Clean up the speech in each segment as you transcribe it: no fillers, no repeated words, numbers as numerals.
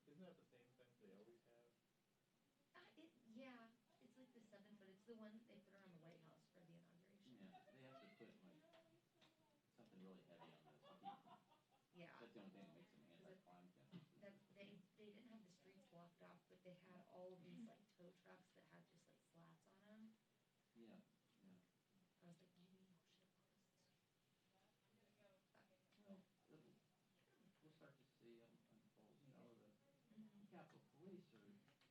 isn't that the same fence they always have? Yeah, it's like the 7 foot. It's the one that they put around the White House for the inauguration. Yeah, they have to put like something really heavy on those to keep them. Yeah. That's the only thing that makes them anti-climb fences. They didn't have the streets blocked off, but they had all of these like tow trucks that had just like slats on them. Yeah, yeah. I was like, maybe you should have put this. Well, we'll start to see unfold. You know, the Mm-hmm. Capitol Police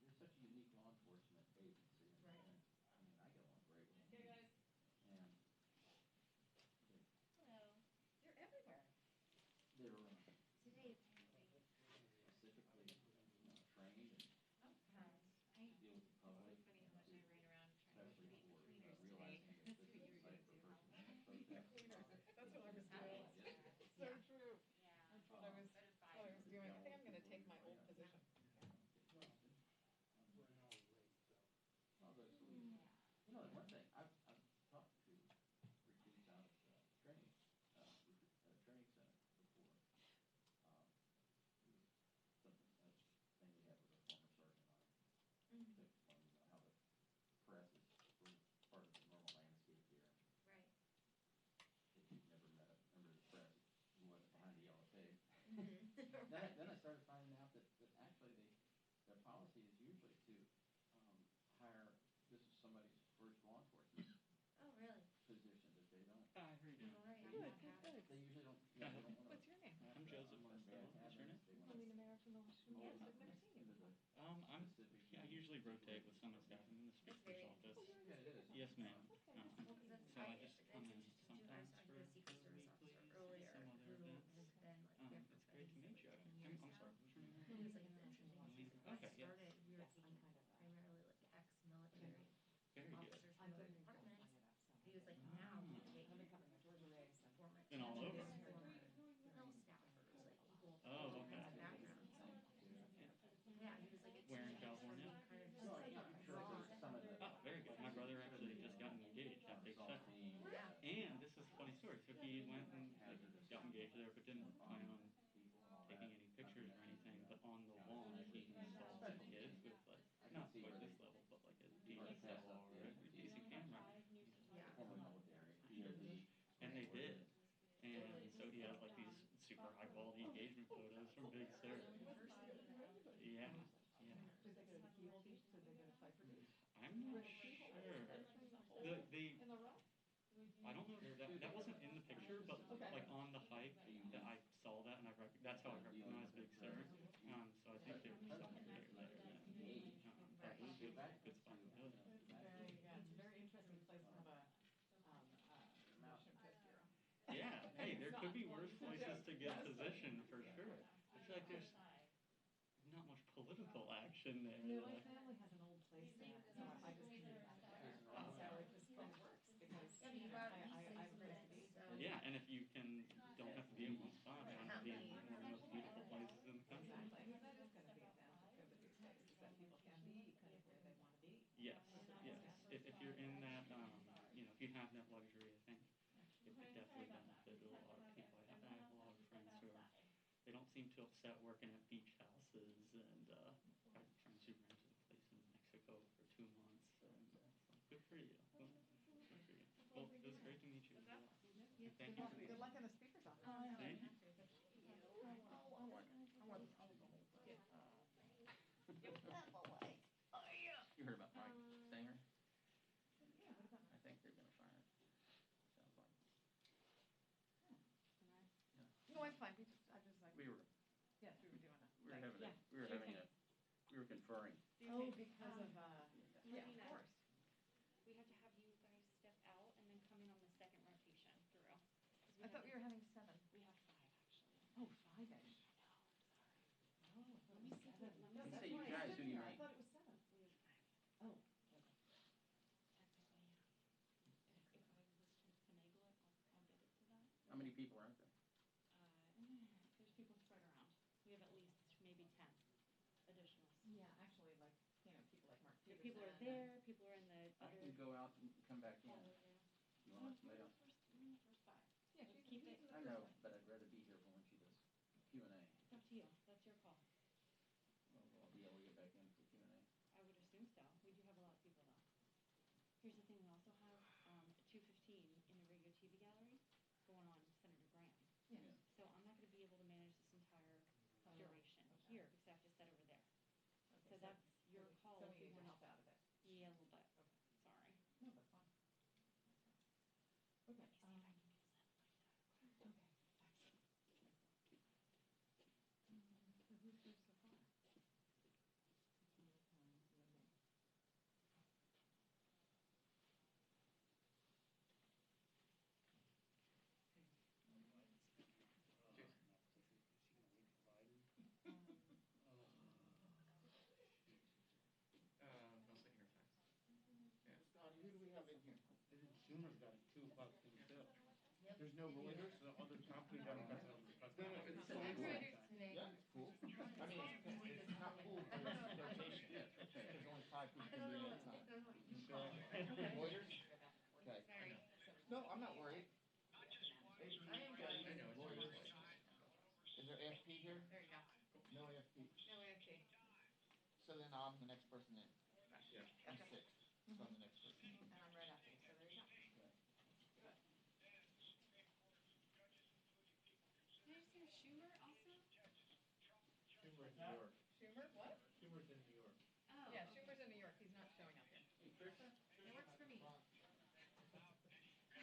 they're such a unique law enforcement agency. Right. And, I mean, I get along great with them. Hey guys. And Hello. You're everywhere. they're Today, specifically trained Oh, to deal with the public. It's funny how much I ran around trying to Especially meet for cleaners today. realizing that That's this what is you a were site doing for too, First huh? Amendment protest. That's what I was doing. So true. Yeah. That's what I was doing. I think I'm going to take my old position. You know, one thing, I've talked to recruits out at training center before. Something, a thing we had with a former sergeant on it. mm-hmm. That explains how the press is part of the normal landscape here. right. If you've never met a member of the press who wasn't behind the yellow tape. Mm-hmm. Then I started finding out that actually their policy is usually to hire, this is somebody's first law enforcement Oh, really? position, that they don't. Hi, how are you doing? All right. Good. They usually don't. Yeah, they don't What's your name? I'm Joseph Marcel. What's your name? I mean, American Leader Chuck Schumer. I've never seen you before. I usually rotate with some of the staff. I'm in the speaker's office. Yeah, it is. Yes, ma'am. So I I just I come in was sometimes talking for to a Secret Service weekly, officer earlier some other who events. has been like here for It's great to meet you. 10 years I'm now. sorry, what's your name? He was like an interesting. Okay, yeah. Started, we were taking primarily like ex-military Very good. officers from the department. He was like, now we take former Been all over? former Hill staffers, like people with Oh, all okay. kinds of backgrounds. Yeah, he was like, it's Where in just California? kind of just like raw. Oh, very good. My brother actually just got engaged at Big Sur. And this is a funny story. So he went and got engaged there, but didn't plan on taking any pictures or anything. But on the lawn, he installed some kids with like, not quite this level, but like a DSLR or a decent camera. Yeah. Former military. And they did. And so he has like these super high quality engagement photos from Big Sur. Yeah. Yeah. Did they go to Keel Beach? Did they go to Cypress Beach? I'm not sure. In the rock? I don't know if that wasn't in the picture, but like on the hike, that I saw that and that's how I recognized Big Sur. So I think they were somewhere there. But it was good spot. It's a very interesting place to have a motion post bureau. Yeah, hey, there could be worse places to get positioned for sure. I feel like there's not much political action there. No, my family has an old place there, so I just moved back there. So it just kind of works because I have Yeah, and if you don't have to be in one spot, you don't have to be in one of the most beautiful places in the country. Exactly. That is going to be a benefit of these places, that people can be kind of where they want to be. Yes, yes. If you're in that, if you have that luxury, I think it would definitely benefit a lot of people. I have a lot of friends who they don't seem too upset working at beach houses, and I have friends who rented a place in Mexico for 2 months, and good for you. Good for you. Well, it was great to meet you. Thank you. Good luck in the speaker's office. Thank you. You heard about Mike Stanger? Yeah, what about I think they're gonna fire him. Sounds like. No, it's fine. I just like. We were doing it. We were conferring. Oh, because of Yeah, of course. We have to have you guys step out and then come in on the second rotation through. I thought we were having 7. We have 5 actually. Oh, 5-ish. I know, sorry. Oh, I thought Let it me was see 7. what- let me Let's see say you what- guys, who do you I mean? thought it was 7. We have 5. Oh. Technically, if I was to finagle it, I'll get it to that. How many people are out there? There's people spread around. We have at least maybe 10 additionals. Yeah, actually, like, people like Mark Yeah, Peterson. people are there, people are in the I other. can go out and come back in. hallway. You want somebody else? First 5. Yeah, Let's keep it. I know, but I'd rather be here for when she does Q&A. It's up to you. That's your call. He's got 2 bucks himself. Yep. There's no Reuters, the other company doesn't have No, It's Yeah, today. it's cool. I mean, it's not cool, but it's rotation. There's only 5 people can do it at a time. You sure? Reuters? Okay. Sorry. No, I'm not worried. I am Yeah, done. I know, it's Reuters. Is there AFP here? There you go. No AFP. No AFP. So then I'm the next person in. Yeah. I'm 6th, so I'm the next person. And I'm right after you, so there you go. Did you say Schumer also? Schumer's New York. Schumer, what? Schumer's in New York. Oh. Yeah, Schumer's in New York, he's not showing up here. Hey, Trisha? It works for me.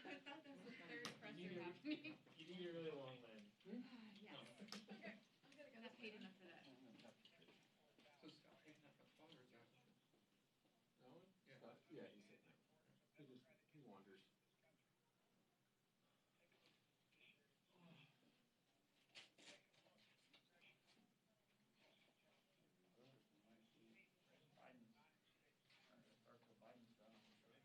I thought that was the third pressure You need a- happening. You need a really long lens. Yes. Okay, I'm gonna go. I'm not paid enough for that. So Scott picking up the phone or is that? No one? Yeah, he said no. He wanders. Biden's trying to start till Biden's done, I'm sure.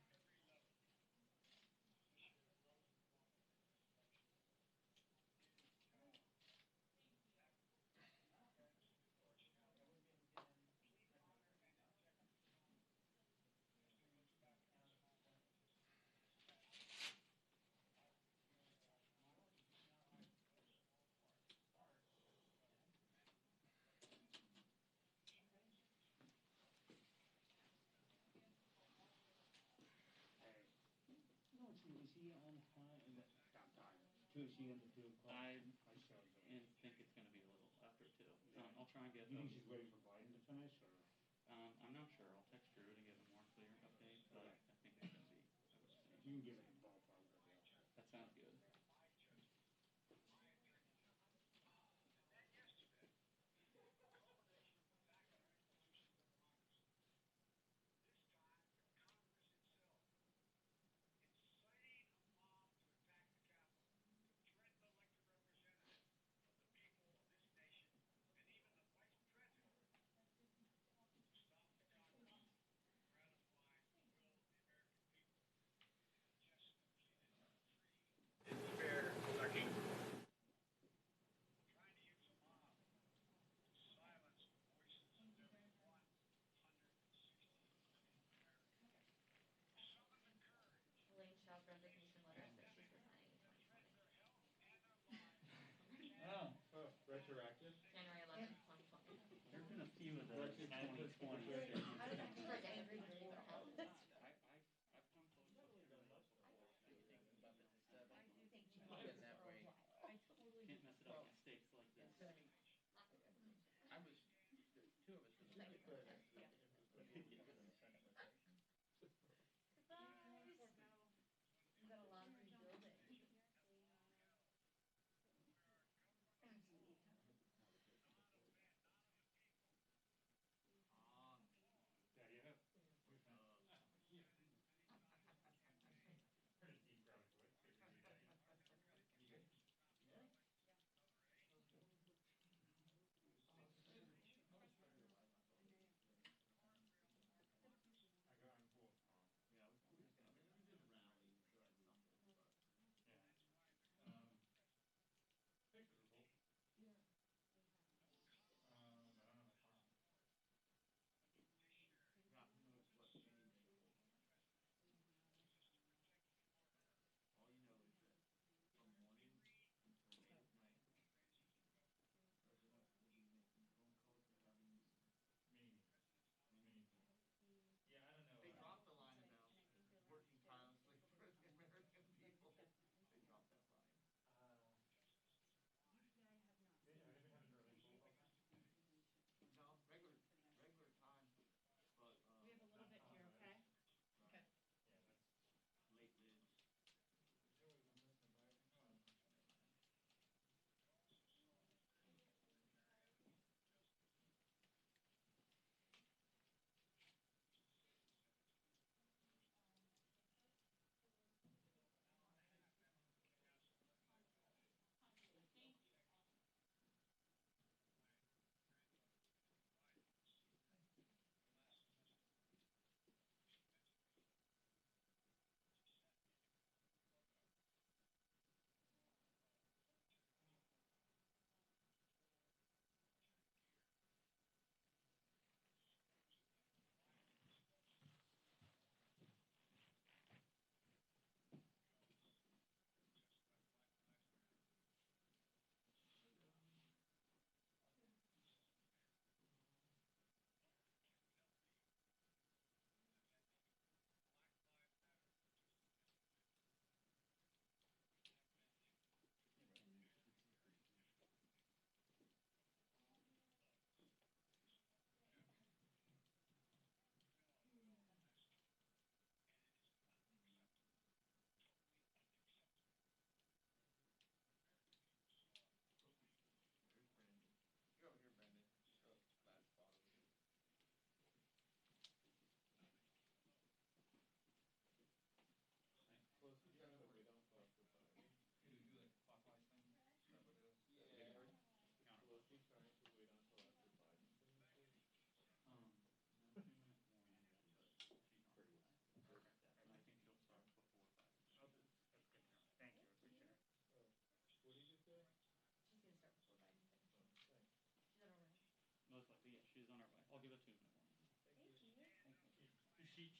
No, is he on time? Is it, I'm sorry, 2, is he in the 2 o'clock? I showed him. think it's gonna be a little after 2. I'll try and get You think those. she's waiting for Biden to finish, or? I'm not sure. I'll text Drew to get a more clear update, but I think it's gonna be, I would If say. you can give me a ballpark, that'd be okay. That sounds good. Elaine Shaw's resignation letter says she's resigning in 2020. Oh. Oh, retroactive? January 11th, 2020. There've been a few of those Record 2020 record. things. I don't know, I feel like every day that happens. I've come close to doing this before. Bump it to 7. Thank you. Getting that way. I totally Can't mess it up with mistakes like this. Not the resignation. I was, the 2 of us was really good next week. It was good in the Senate rotation. Surprise! You got a lot of rebuilding. Absolutely.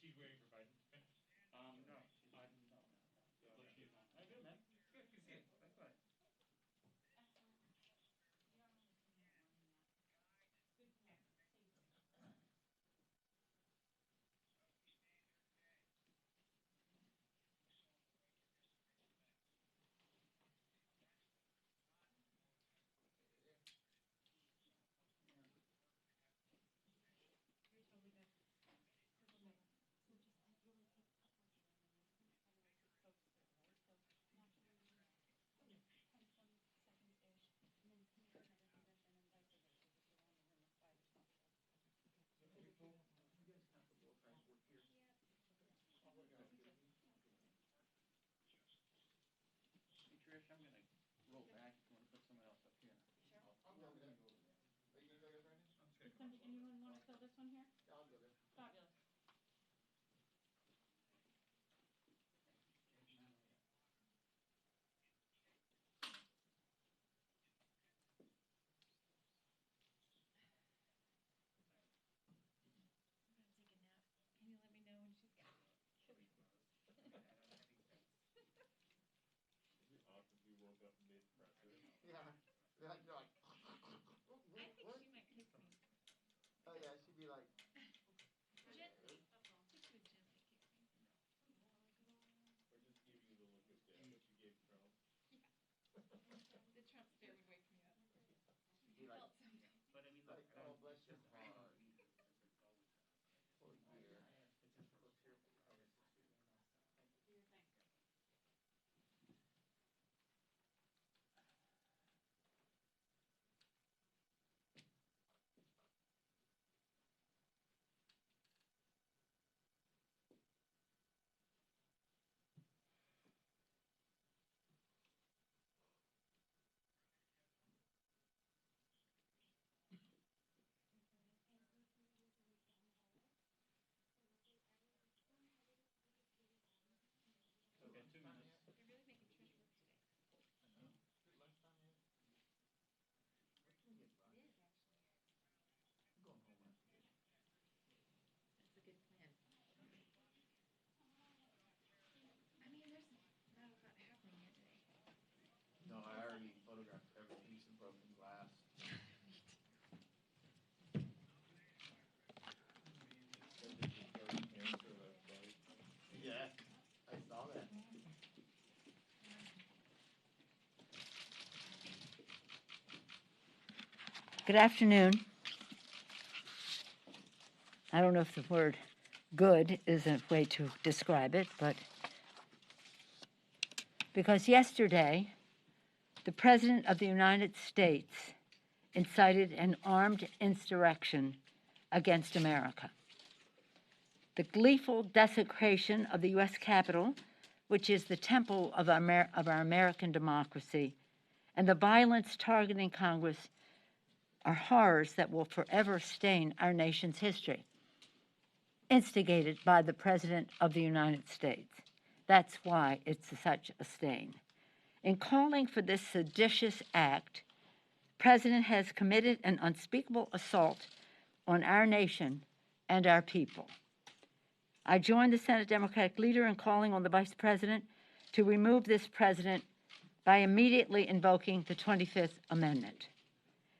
She's waiting for Biden to finish. No, I don't know. But she's not. I do, man. Good, good, good. That's right. Hey, Trish, I'm gonna roll back if you wanna put someone else up here. I'll go over there. Are you gonna go there, Brandon? I'm just gonna Somebody, anyone wanna fill this one here? Yeah, I'll go there. Fabulous. I'm gonna take a nap. Can you let me know when she's got it? It'd be awesome if you woke up and mid-press it. Yeah. You're like, I think what? she might kick me. Oh yeah, she'd be like, Gently. I think she would gently kick me. Or just give you the look of death that you gave Trump. The Trump stare would wake me up. be I like, felt something. But I mean, like, look, oh, bless your just a heart. regular leader is like always happen. Poor dear. It's just for pure progress too, you know, so. Do your thing. Okay, 2 minutes. You're really making Trish work today. I know. Is it lunchtime yet? What can we get lunch? It is actually. I'm going home after this. That's a good plan. I mean, there's not a lot happening here today. No, I already photographed every piece of broken glass. And did you start cancer last night? Yeah, I saw that. Good afternoon. I don't know if the word good is a way to describe it, but because yesterday, the President of the United States incited an armed insurrection against America. The gleeful desecration of the U.S. Capitol, which is the temple of our American democracy, and the violence targeting Congress are horrors that will forever stain our nation's history, instigated by the President of the United States. That's why it's such a stain. In calling for this seditious act, the President has committed an unspeakable assault on our nation and our people. I join the Senate Democratic leader in calling on the Vice President to remove this President by immediately invoking the 25th Amendment.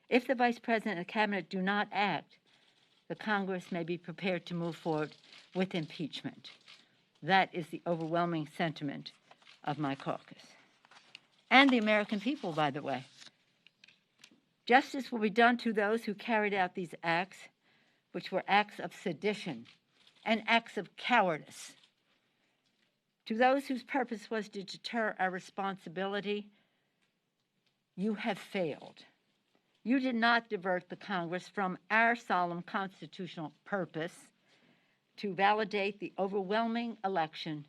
If the Vice President and Cabinet do not act, the Congress may be prepared to move forward with impeachment. That is the overwhelming sentiment of my caucus. And the American people, by the way. Justice will be done to those who carried out these acts, which were acts of sedition and acts of cowardice. To those whose purpose was to deter our responsibility, you have failed. You did not divert the Congress from our solemn constitutional purpose to validate the overwhelming election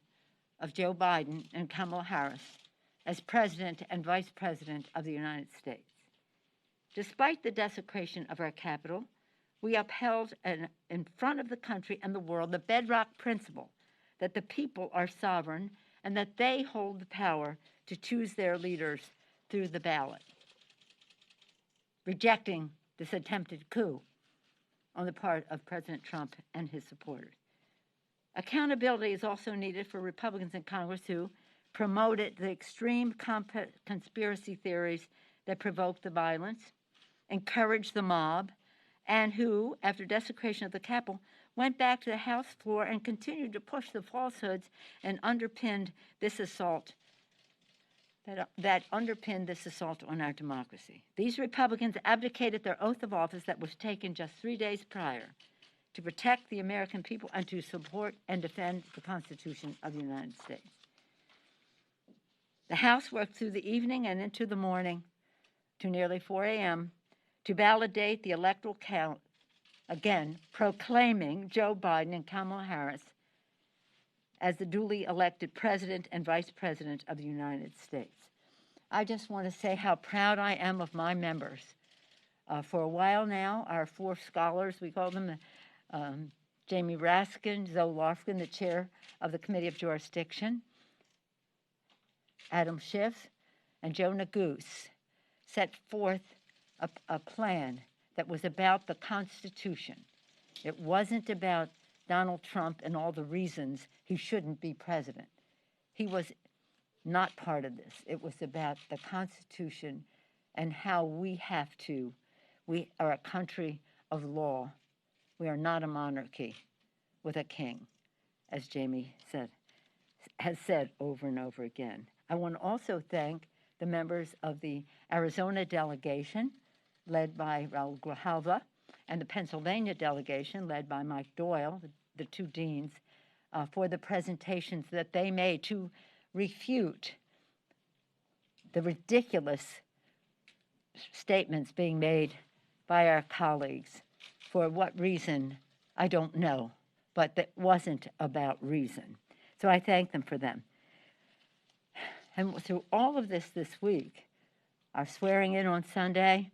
of Joe Biden and Kamala Harris as President and Vice President of the United States. Despite the desecration of our Capitol, we upheld in front of the country and the world the bedrock principle that the people are sovereign and that they hold the power to choose their leaders through the ballot, rejecting this attempted coup on the part of President Trump and his supporters. Accountability is also needed for Republicans in Congress who promoted the extreme conspiracy theories that provoked the violence, encouraged the mob, and who, after desecration of the Capitol, went back to the House floor and continued to push the falsehoods and underpinned this assault that underpinned this assault on our democracy. These Republicans abdicated their oath of office that was taken just 3 days prior to protect the American people and to support and defend the Constitution of the United States. The House worked through the evening and into the morning to nearly 4 a.m. to validate the electoral count, again, proclaiming Joe Biden and Kamala Harris as the duly elected President and Vice President of the United States. I just want to say how proud I am of my members. For a while now, our 4 scholars, we call them Jamie Raskin, Zoe Lofgren, the chair of the Committee of Jurisdiction, Adam Schiff, and Jonah Goose, set forth a plan that was about the Constitution. It wasn't about Donald Trump and all the reasons he shouldn't be president. He was not part of this. It was about the Constitution and how we are a country of law. We are not a monarchy with a king, as Jamie has said over and over again. I want to also thank the members of the Arizona delegation, led by Raul Grijalva, and the Pennsylvania delegation, led by Mike Doyle, the 2 deans, for the presentations that they made to refute the ridiculous statements being made by our colleagues. For what reason, I don't know, but that wasn't about reason. So I thank them for them. And through all of this week, our swearing in on Sunday,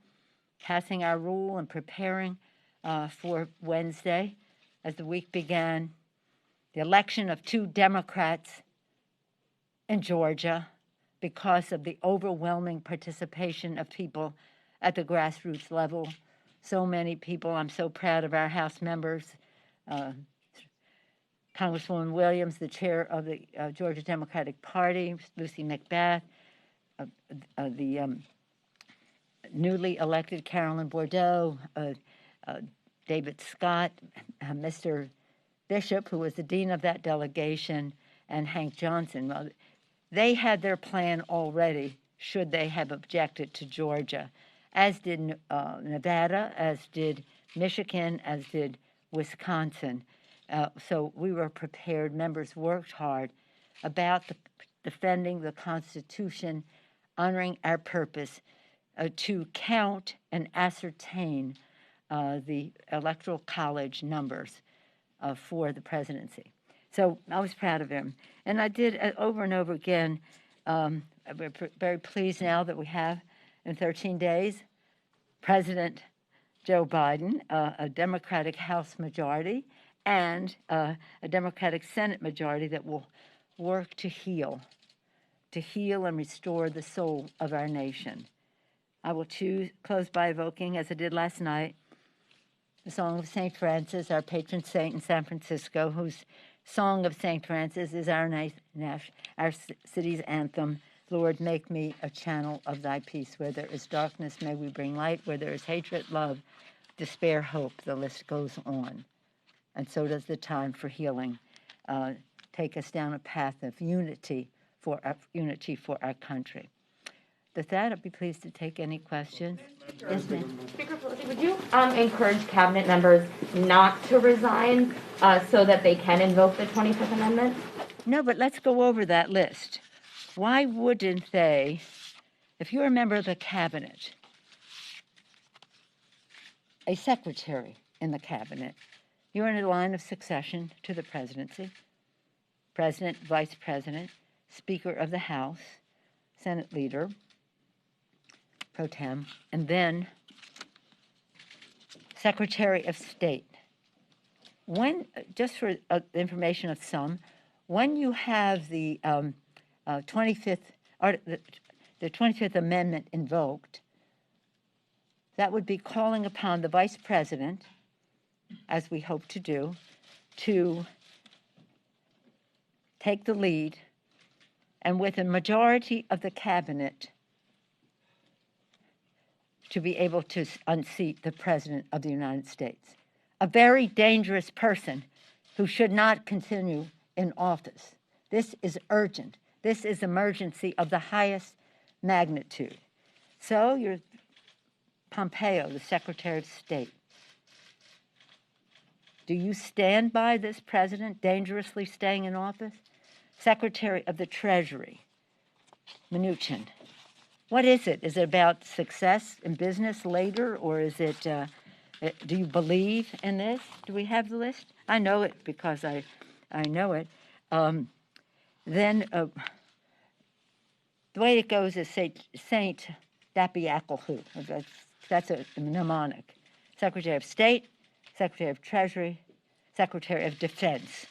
passing our rule and preparing for Wednesday as the week began, the election of 2 Democrats in Georgia because of the overwhelming participation of people at the grassroots level. So many people. I'm so proud of our House members. Congresswoman Williams, the chair of the Georgia Democratic Party, Lucy McBath, the newly elected Carolyn Bordeaux, David Scott, Mr. Bishop, who was the dean of that delegation, and Hank Johnson. Well, they had their plan already, should they have objected to Georgia, as did Nevada, as did Michigan, as did Wisconsin. So we were prepared. Members worked hard about defending the Constitution, honoring our purpose to count and ascertain the Electoral College numbers for the presidency. So I was proud of him. And I did over and over again. We're very pleased now that we have, in 13 days, President Joe Biden, a Democratic House majority, and a Democratic Senate majority that will work to heal and restore the soul of our nation. I will close by evoking, as I did last night, the Song of St. Francis, our patron saint in San Francisco, whose Song of St. Francis is our city's anthem. Lord, make me a channel of thy peace. Where there is darkness, may we bring light. Where there is hatred, love, despair, hope. The list goes on. And so does the time for healing take us down a path of unity for our country. With that, I'd be pleased to take any questions. Yes, ma'am. Speaker Pelosi, would you encourage cabinet members not to resign so that they can invoke the 25th Amendment? No, but let's go over that list. Why wouldn't they, if you're a member of the cabinet, a secretary in the cabinet, you're in a line of succession to the presidency, president, vice president, speaker of the House, Senate leader, pro tem, and then Secretary of State. When, just for information of some, when you have the 25th Amendment invoked, that would be calling upon the Vice President, as we hope to do, to take the lead, and with a majority of the cabinet, to be able to unseat the President of the United States, a very dangerous person who should not continue in office. This is urgent. This is emergency of the highest magnitude. So you're Pompeo, the Secretary of State. Do you stand by this president dangerously staying in office? Secretary of the Treasury, Mnuchin. What is it? Is it about success in business later, or is it, do you believe in this? Do we have the list? I know it because I know it. Then the way it goes is Saint Dapiakalhu. That's a mnemonic. Secretary of State, Secretary of Treasury, Secretary of Defense.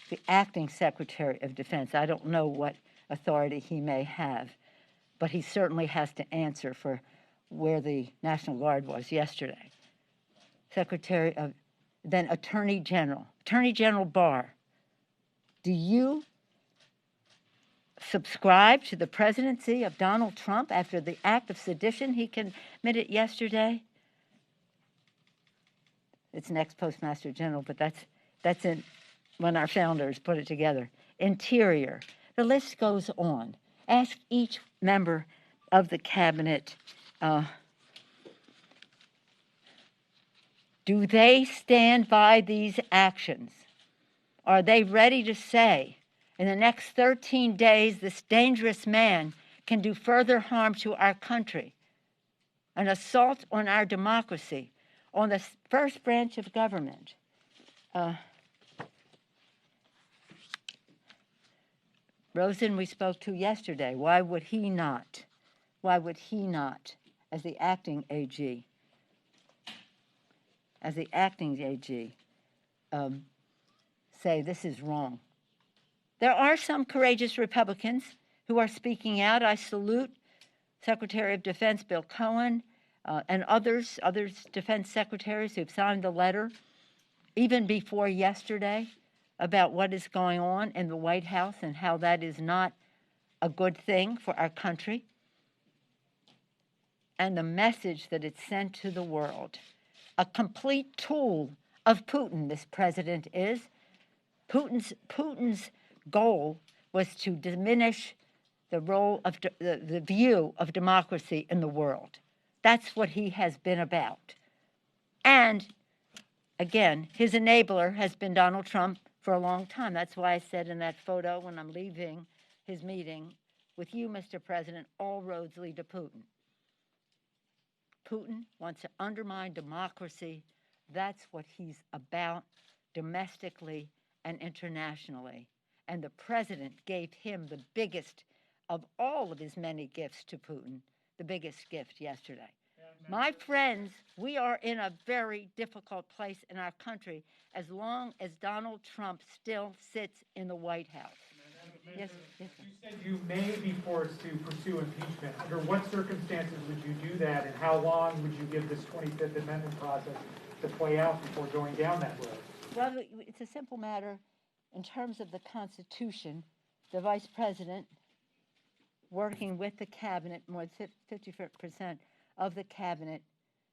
The acting Secretary of Defense. I don't know what authority he may have, but he certainly has to answer for where the National Guard was yesterday. Secretary of, then Attorney General. Attorney General Barr. Do you subscribe to the presidency of Donald Trump after the act of sedition he committed yesterday? It's next Postmaster General, but that's in when our founders put it together. Interior. The list goes on. Ask each member of the cabinet, do they stand by these actions? Are they ready to say, in the next 13 days, this dangerous man can do further harm to our country, an assault on our democracy, on the first branch of government? Rosen we spoke to yesterday. Why would he not? Why would he not, as the acting AG, say this is wrong? There are some courageous Republicans who are speaking out. I salute Secretary of Defense Bill Cohen and others defense secretaries who've signed the letter even before yesterday about what is going on in the White House and how that is not a good thing for our country, and the message that it sent to the world. A complete tool of Putin, this president is. Putin's goal was to diminish the role of the view of democracy in the world. That's what he has been about. And again, his enabler has been Donald Trump for a long time. That's why I said in that photo when I'm leaving his meeting with you, Mr. President, all roads lead to Putin. Putin wants to undermine democracy. That's what he's about domestically and internationally. And the president gave him the biggest of all of his many gifts to Putin, the biggest gift yesterday. My friends, we are in a very difficult place in our country as long as Donald Trump still sits in the White House. Yes, yes. You said you may be forced to pursue impeachment. Under what circumstances would you do that, and how long would you give this 25th Amendment process to play out before going down that road? Well, it's a simple matter. In terms of the Constitution, the Vice President, working with the Cabinet, more than 50% of the Cabinet,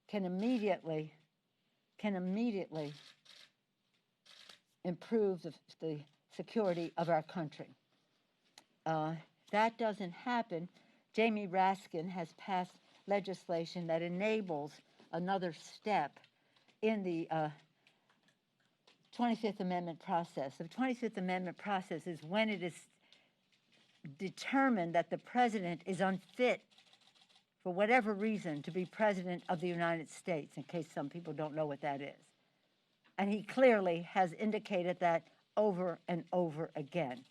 can immediately improve the security of our country. That doesn't happen. Jamie Raskin has passed legislation that enables another step in the 25th Amendment process. The 25th Amendment process is when it is determined that the president is unfit for whatever reason to be president of the United States, in case some people don't know what that is. And he clearly has indicated that over and over again.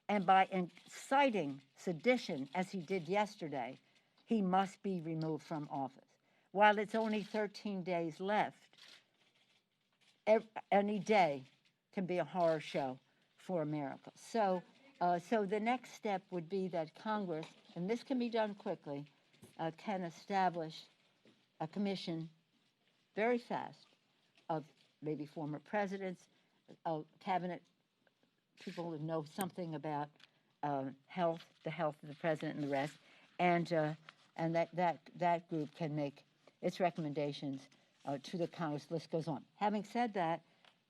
And by inciting sedition, as he did yesterday, he must be removed from office. While it's only 13 days left, any day can be a horror show for America. So the next step would be that Congress, and this can be done quickly, can establish a commission very fast of maybe former presidents, cabinet people who know something about health, the health of the president and the rest, and that group can make its recommendations to the Congress. List goes on. Having said that,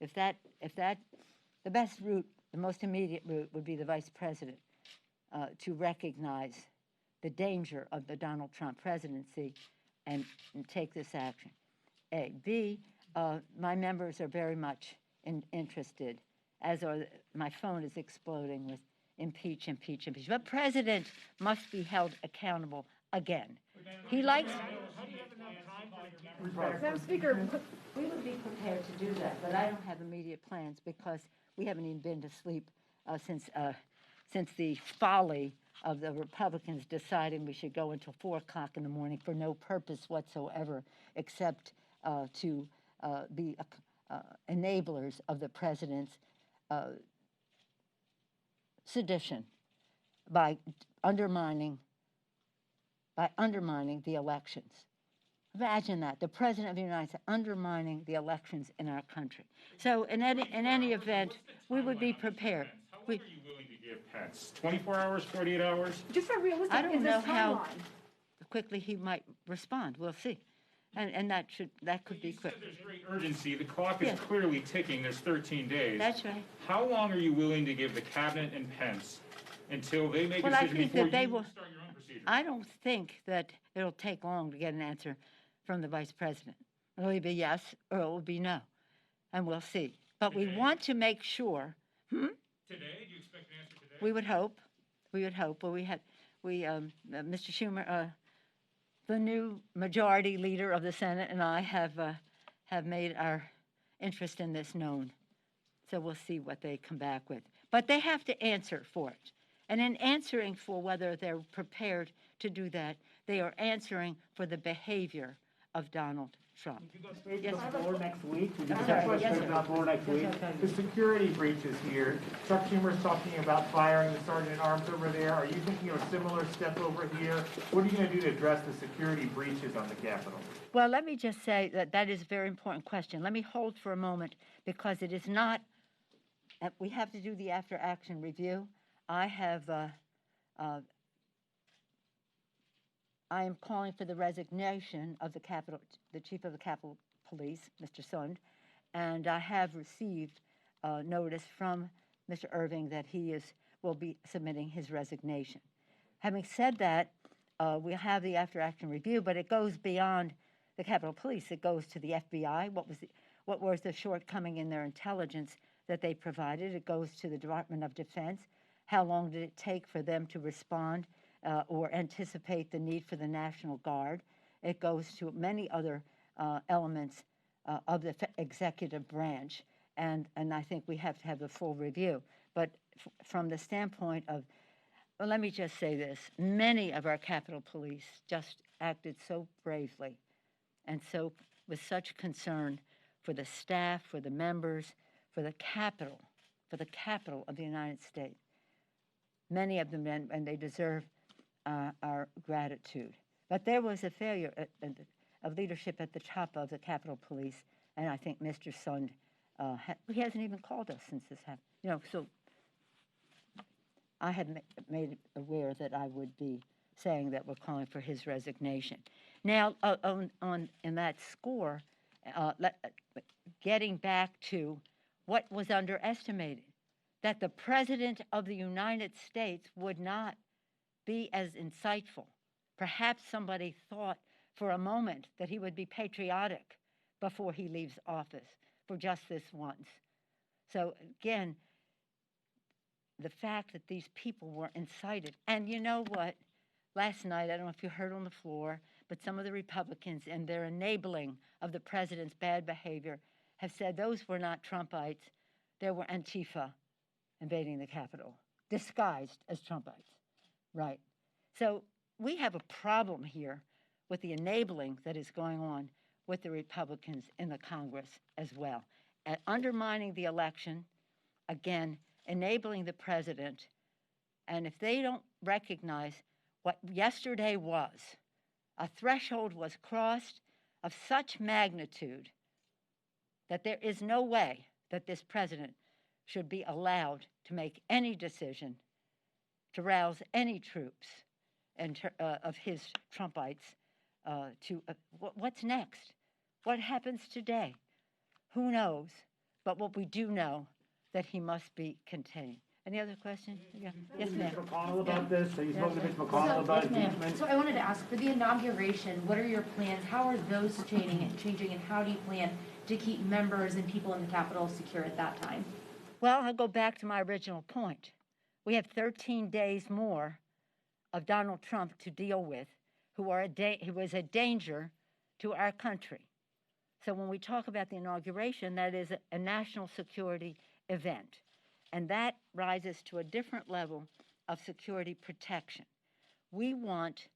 if the best route, the most immediate route would be the vice president to recognize the danger of the Donald Trump presidency and take this action. A. B, my members are very much interested, as are, my phone is exploding with impeach, impeach, impeach. The president must be held accountable again. He likes... Madam Speaker, We would be prepared to do that, but I don't have immediate plans because we haven't even been to sleep since the folly of the Republicans deciding we should go until 4 o'clock in the morning for no purpose whatsoever except to be enablers of the president's sedition by undermining the elections. Imagine that, the President of the United States undermining the elections in our country. So in any event, we would be prepared. How long are you willing to give Pence? 24 hours, 48 hours? just a realistic, I don't is know this how timeline? quickly he might respond. We'll see. And that could be quick. There's great urgency. The clock is Yes. clearly ticking. There's 13 days. That's right. How long are you willing to give the cabinet and Pence until they make a Well, I decision think before that they you will. start your own procedure? I don't think that it'll take long to get an answer from the vice president. It'll either be yes or it will be no, and we'll see. But we Today? want to make sure. Today? Do you expect an answer today? We would hope. But Mr. Schumer, the new majority leader of the Senate, and I have made our interest in this known. So we'll see what they come back with. But they have to answer for it. And in answering for whether they're prepared to do that, they are answering for the behavior of Donald Trump. Would you go straight Yes. to the floor next week? Would you I'm go sorry. straight Yes, to sir. the floor next Yes, week? okay. The security breaches here, Chuck Schumer's talking about firing the sergeant at arms over there. Are you thinking of a similar step over here? What are you going to do to address the security breaches on the Capitol? Well, let me just say that is a very important question. Let me hold for a moment because it is not, we have to do the after-action review. I am calling for the resignation of the chief of the Capitol Police, Mr. Sund, and I have received notice from Mr. Irving that he will be submitting his resignation. Having said that, we have the after-action review, but it goes beyond the Capitol Police. It goes to the FBI. What was the shortcoming in their intelligence that they provided? It goes to the Department of Defense. How long did it take for them to respond or anticipate the need for the National Guard? It goes to many other elements of the executive branch, and I think we have to have the full review. But from the standpoint of, well, let me just say this, many of our Capitol Police just acted so bravely and so with such concern for the staff, for the members, for the Capitol of the United States. Many of them, and they deserve our gratitude. But there was a failure of leadership at the top of the Capitol Police, and I think Mr. Sund, he hasn't even called us since this happened. So I have made aware that I would be saying that we're calling for his resignation. Now, in that score, getting back to what was underestimated, that the President of the United States would not be as insightful. Perhaps somebody thought for a moment that he would be patriotic before he leaves office for just this once. So again, the fact that these people were incited, and you know what? Last night, I don't know if you heard on the floor, but some of the Republicans in their enabling of the president's bad behavior have said those were not Trumpites, they were Antifa invading the Capitol, disguised as Trumpites, right? So we have a problem here with the enabling that is going on with the Republicans in the Congress as well. And undermining the election, again, enabling the president, and if they don't recognize what yesterday was, a threshold was crossed of such magnitude that there is no way that this president should be allowed to make any decision to rouse any troops of his Trumpites what's next? What happens today? Who knows? But what we do know, that he must be contained. Any other questions? Yeah. Yes, ma'am. Mitch McConnell about this? Have you spoken to Mitch So, McConnell about yes, ma'am. impeachment? So I wanted to ask, for the inauguration, what are your plans? How are those changing, and how do you plan to keep members and people in the Capitol secure at that time? Well, I'll go back to my original point. We have 13 days more of Donald Trump to deal with, who was a danger to our country. So when we talk about the inauguration, that is a national security event. And that rises to a different level of security protection. We want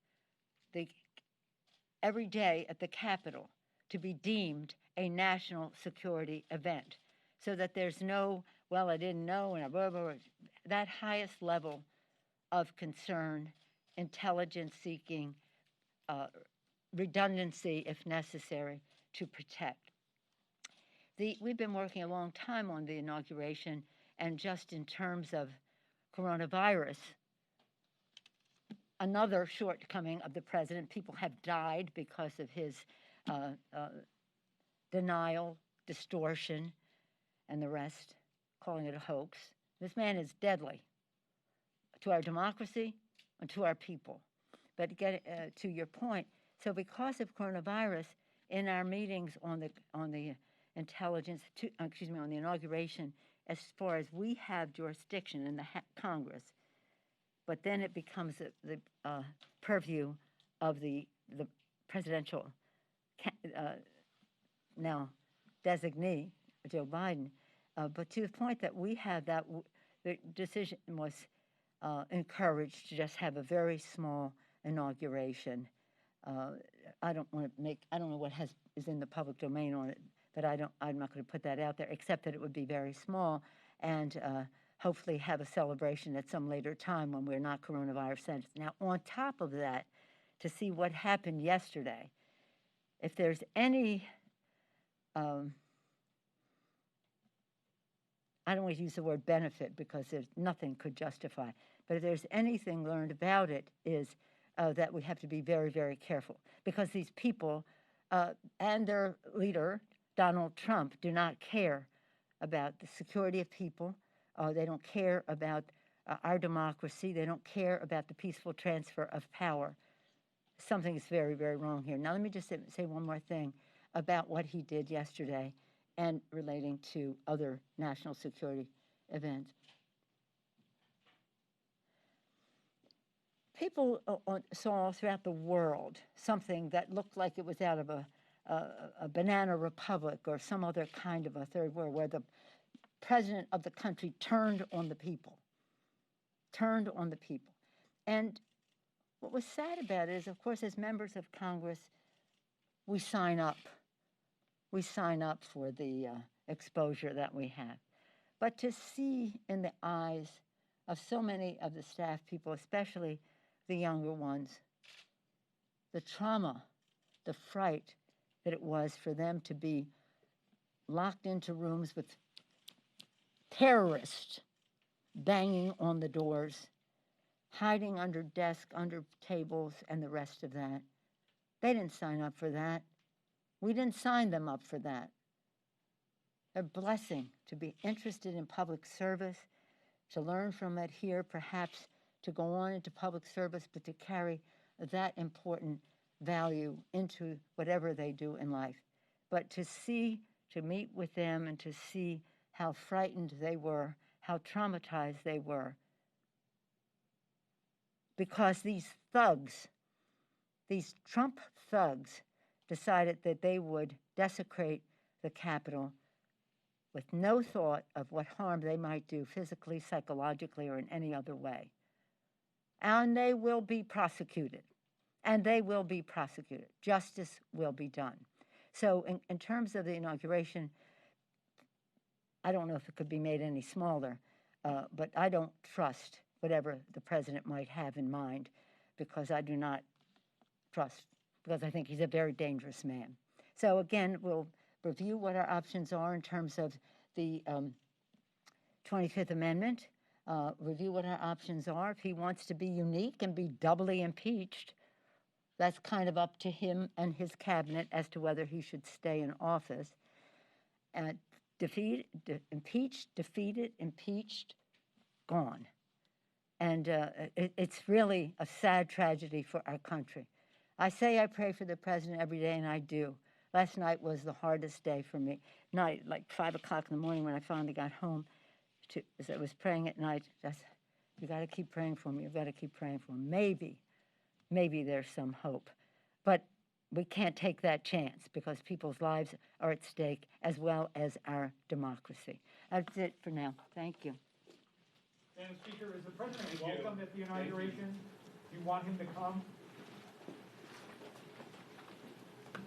every day at the Capitol to be deemed a national security event, so that there's no, well, I didn't know, and blah, blah, blah. That highest level of concern, intelligence seeking, redundancy if necessary, to protect. We've been working a long time on the inauguration, and just in terms of coronavirus, another shortcoming of the president, people have died because of his denial, distortion, and the rest, calling it a hoax. This man is deadly to our democracy and to our people. But to get to your point, so because of coronavirus, in our meetings on the intelligence, on the inauguration, as far as we have jurisdiction in the Congress, but then it becomes the purview of the presidential now designee, Joe Biden. But to the point that we have that, the decision was encouraged to just have a very small inauguration. I don't know what is in the public domain on it, but I'm not going to put that out there, except that it would be very small, and hopefully have a celebration at some later time when we're not coronavirus sensitive. Now, on top of that, to see what happened yesterday, if there's any, I don't want to use the word benefit because nothing could justify, but if there's anything learned about it is that we have to be very, very careful, because these people and their leader, Donald Trump, do not care about the security of people. They don't care about our democracy. They don't care about the peaceful transfer of power. Something is very, very wrong here. Now, let me just say one more thing about what he did yesterday and relating to other national security events. People saw throughout the world something that looked like it was out of a banana republic or some other kind of a third world, where the president of the country turned on the people. And what was sad about it is, of course, as members of Congress, we sign up. We sign up for the exposure that we have. But to see in the eyes of so many of the staff people, especially the younger ones, the trauma, the fright that it was for them to be locked into rooms with terrorists banging on the doors, hiding under desks, under tables, and the rest of that. They didn't sign up for that. We didn't sign them up for that. A blessing to be interested in public service, to learn from it here, perhaps to go on into public service, but to carry that important value into whatever they do in life. But to meet with them and to see how frightened they were, how traumatized they were, because these thugs, these Trump thugs, decided that they would desecrate the Capitol with no thought of what harm they might do physically, psychologically, or in any other way. And they will be prosecuted. Justice will be done. So in terms of the inauguration, I don't know if it could be made any smaller, but I don't trust whatever the president might have in mind, because I do not trust, because I think he's a very dangerous man. So again, we'll review what our options are in terms of the 25th Amendment, review what our options are. If he wants to be unique and be doubly impeached, that's kind of up to him and his cabinet as to whether he should stay in office. Impeached, defeated, impeached, gone. And it's really a sad tragedy for our country. I say I pray for the president every day, and I do. Last night was the hardest day for me. Night, like 5 o'clock in the morning when I finally got home, as I was praying at night, you got to keep praying for me. You've got to keep praying for him. Maybe there's some hope. But we can't take that chance because people's lives are at stake as well as our democracy. That's it for now. Thank you. Madam Speaker, is the president welcome at the inauguration? Do you want him to come?